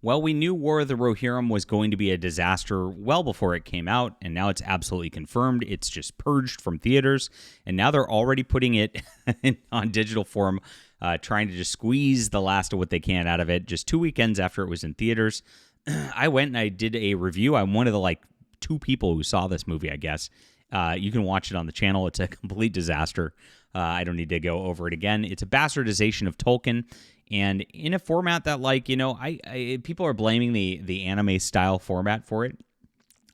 Well, we knew War of the Rohirrim was going to be a disaster well before it came out, and now it's absolutely confirmed. It's just purged from theaters, and now they're already putting it on digital form, trying to just squeeze the last of what they can out of it. Just 2 weekends after it was in theaters, I went and I did a review. I'm one of the 2 people who saw this movie, I guess. You can watch it on the channel. It's a complete disaster. I don't need to go over it again. It's a bastardization of Tolkien. And in a format that, people are blaming the anime style format for it.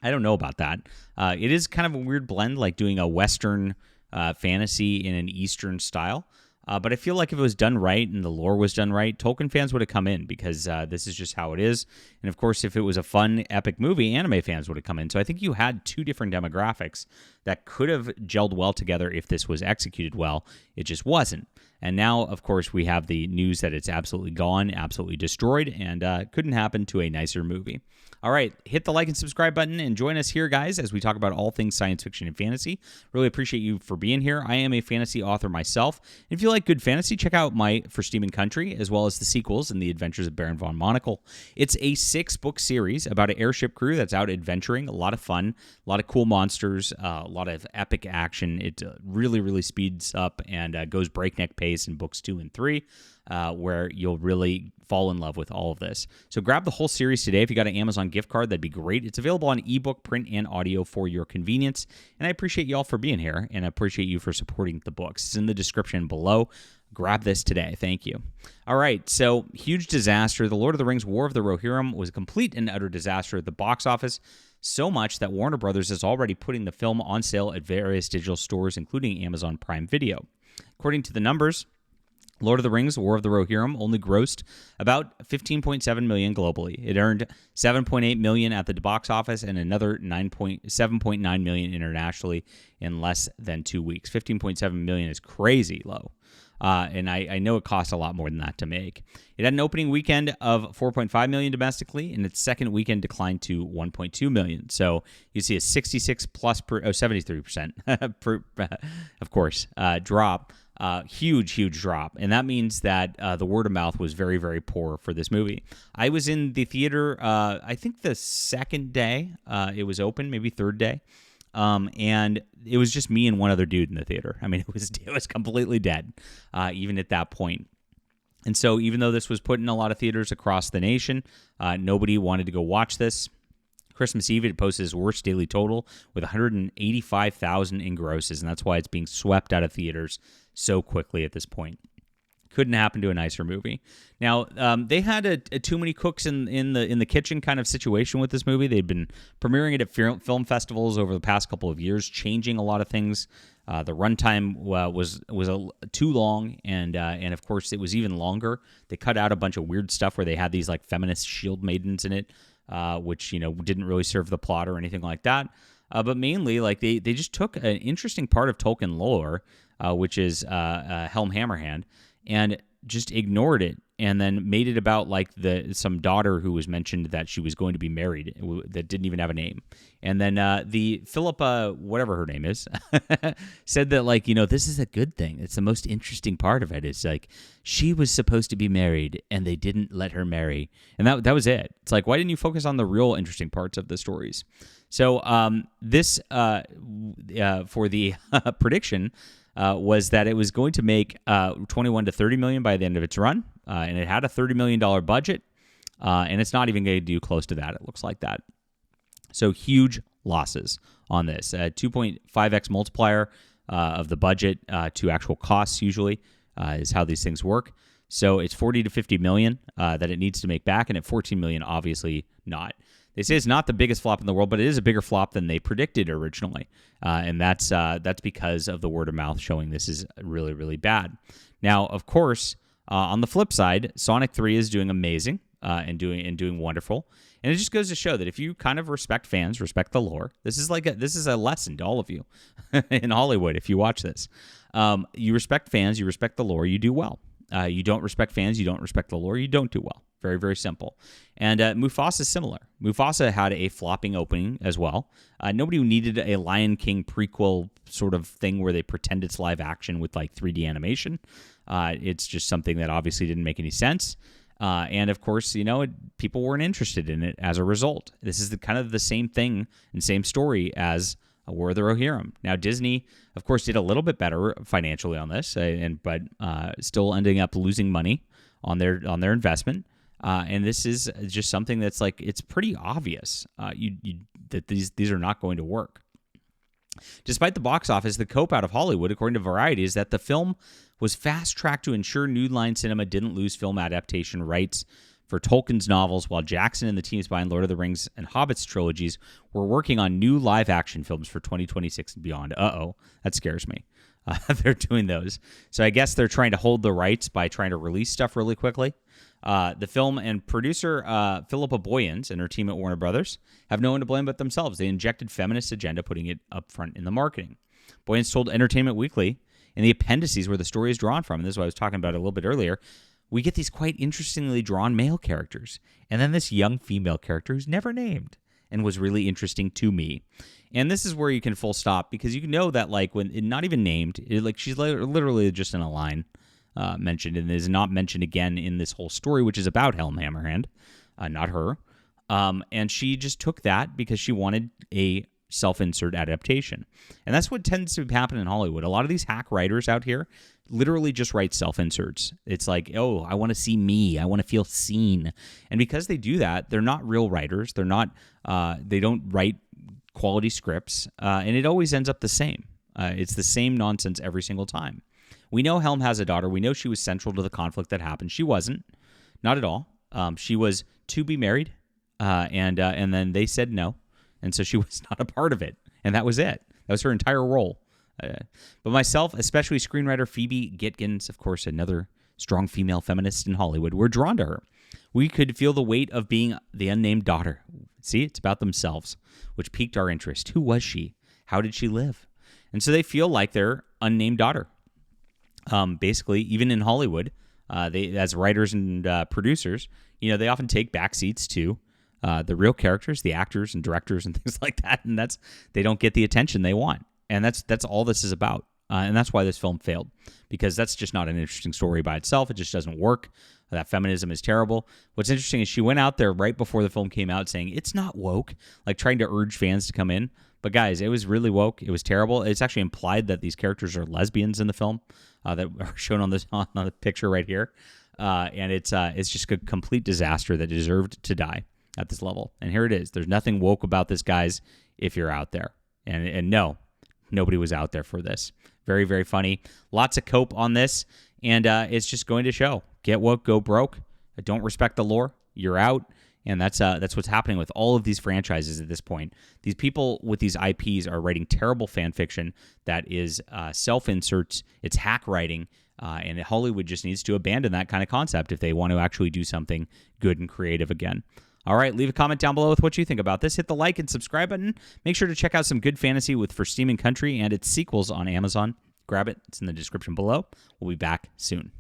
I don't know about that. It is kind of a weird blend, like doing a Western fantasy in an Eastern style. But I feel like if it was done right and the lore was done right, Tolkien fans would have come in because this is just how it is. And of course, if it was a fun, epic movie, anime fans would have come in. So I think you had 2 different demographics that could have gelled well together if this was executed well. It just wasn't. And now, of course, we have the news that it's absolutely gone, absolutely destroyed, and couldn't happen to a nicer movie. All right, hit the like and subscribe button and join us here, guys, as we talk about all things science fiction and fantasy. Really appreciate you for being here. I am a fantasy author myself. And if you like good fantasy, check out my For Steam and Country, as well as the sequels and the Adventures of Baron von Monocle. It's a 6-book series about an airship crew that's out adventuring. A lot of fun, a lot of cool monsters, a lot of epic action. It really, really speeds up and goes breakneck pace in books 2 and 3. Where you'll really fall in love with all of this. So grab the whole series today. If you got an Amazon gift card, that'd be great. It's available on ebook, print, and audio for your convenience. And I appreciate you all for being here, and I appreciate you for supporting the books. It's in the description below. Grab this today. Thank you. All right, so huge disaster. The Lord of the Rings War of the Rohirrim was a complete and utter disaster at the box office. So much that Warner Brothers is already putting the film on sale at various digital stores, including Amazon Prime Video. According to the numbers, Lord of the Rings, War of the Rohirrim only grossed about $15.7 million globally. It earned $7.8 million at the box office and another $7.9 million internationally in less than 2 weeks. $15.7 million is crazy low. And I know it costs a lot more than that to make. It had an opening weekend of $4.5 million domestically, and its second weekend declined to $1.2 million. So you see a 73% of course, drop. Huge drop. And that means that the word of mouth was very, very poor for this movie. I was in the theater, I think the second day it was open, maybe third day. And it was just me and one other dude in the theater. I mean, it was completely dead, even at that point. And so even though this was put in a lot of theaters across the nation, nobody wanted to go watch this. Christmas Eve, it posted its worst daily total with 185,000 in grosses, and that's why it's being swept out of theaters so quickly at this point. Couldn't happen to a nicer movie. Now, they had a too many cooks in the kitchen kind of situation with this movie. They'd been premiering it at film festivals over the past couple of years, changing a lot of things. The runtime was too long, and of course it was even longer. They cut out a bunch of weird stuff where they had these feminist shield maidens in it, which didn't really serve the plot or anything like that. But mainly, they just took an interesting part of Tolkien lore, which is Helm Hammerhand, and just ignored it, and then made it about some daughter who was mentioned that she was going to be married that didn't even have a name. And then the Philippa, whatever her name is, said that this is a good thing. It's the most interesting part of it. It's she was supposed to be married and they didn't let her marry, and that was it. It's why didn't you focus on the real interesting parts of the stories? So this for the prediction. Was that it was going to make 21 to 30 million by the end of its run, and it had a $30 million budget, and it's not even going to do close to that. It looks like that. So huge losses on this. 2.5x multiplier of the budget to actual costs usually is how these things work. So it's 40 to 50 million that it needs to make back, and at 14 million, obviously not. They say it's not the biggest flop in the world, but it is a bigger flop than they predicted originally, and that's because of the word of mouth showing this is really, really bad. Now, of course, on the flip side, Sonic 3 is doing amazing and doing wonderful, and it just goes to show that if you kind of respect fans, respect the lore, this is a lesson to all of you in Hollywood. If you watch this, you respect fans, you respect the lore, you do well. You don't respect fans, you don't respect the lore, you don't do well. Very, very simple. And Mufasa is similar. Mufasa had a flopping opening as well. Nobody needed a Lion King prequel sort of thing where they pretend it's live action with 3D animation. It's just something that obviously didn't make any sense. And of course, people weren't interested in it as a result. This is kind of the same thing and same story as War of the Rohirrim. Now, Disney, of course, did a little bit better financially on this, but still ending up losing money on their investment. And this is just something that's like, it's pretty obvious that these are not going to work. Despite the box office, the cope out of Hollywood, according to Variety, is that the film was fast-tracked to ensure New Line Cinema didn't lose film adaptation rights for Tolkien's novels, while Jackson and the teams behind Lord of the Rings and Hobbit's trilogies were working on new live-action films for 2026 and beyond. Uh-oh, that scares me. They're doing those. So I guess they're trying to hold the rights by trying to release stuff really quickly. The film and producer Philippa Boyens and her team at Warner Brothers have no one to blame but themselves. They injected feminist agenda, putting it up front in the marketing. Boyens told Entertainment Weekly, in the appendices where the story is drawn from, and this is what I was talking about a little bit earlier, we get these quite interestingly drawn male characters, and then this young female character who's never named and was really interesting to me. And this is where you can full stop, because you know that like when not even named, she's literally just in a line mentioned, and is not mentioned again in this whole story, which is about Helm Hammerhand, not her. And she just took that because she wanted a self-insert adaptation. And that's what tends to happen in Hollywood. A lot of these hack writers out here literally just write self-inserts. It's like, oh, I want to see me. I want to feel seen. And because they do that, they're not real writers. They're not, they don't write quality scripts. And it always ends up the same. It's the same nonsense every single time. We know Helm has a daughter. We know she was central to the conflict that happened. She wasn't. Not at all. She was to be married. And then they said no. And so she was not a part of it. And that was it. That was her entire role. But myself, especially screenwriter Phoebe Gittgens, of course, another strong female feminist in Hollywood, we're drawn to her. We could feel the weight of being the unnamed daughter. See, it's about themselves, which piqued our interest. Who was she? How did she live? And so they feel like their unnamed daughter. Basically, even in Hollywood, they, as writers and producers, they often take back seats to the real characters, the actors and directors and things like that, and they don't get the attention they want. And that's all this is about. And that's why this film failed, because that's just not an interesting story by itself. It just doesn't work. That feminism is terrible. What's interesting is she went out there right before the film came out saying, it's not woke, like trying to urge fans to come in. But guys, it was really woke. It was terrible. It's actually implied that these characters are lesbians in the film that are shown on the picture right here. And it's just a complete disaster that deserved to die at this level. And here it is. There's nothing woke about this, guys, if you're out there. And no, nobody was out there for this. Very, very funny. Lots of cope on this. And it's just going to show. Get woke, go broke. Don't respect the lore. You're out. And that's what's happening with all of these franchises at this point. These people with these IPs are writing terrible fan fiction that is self-inserts. It's hack writing. And Hollywood just needs to abandon that kind of concept if they want to actually do something good and creative again. All right, leave a comment down below with what you think about this. Hit the like and subscribe button. Make sure to check out some good fantasy for Steam and Country and its sequels on Amazon. Grab it. It's in the description below. We'll be back soon.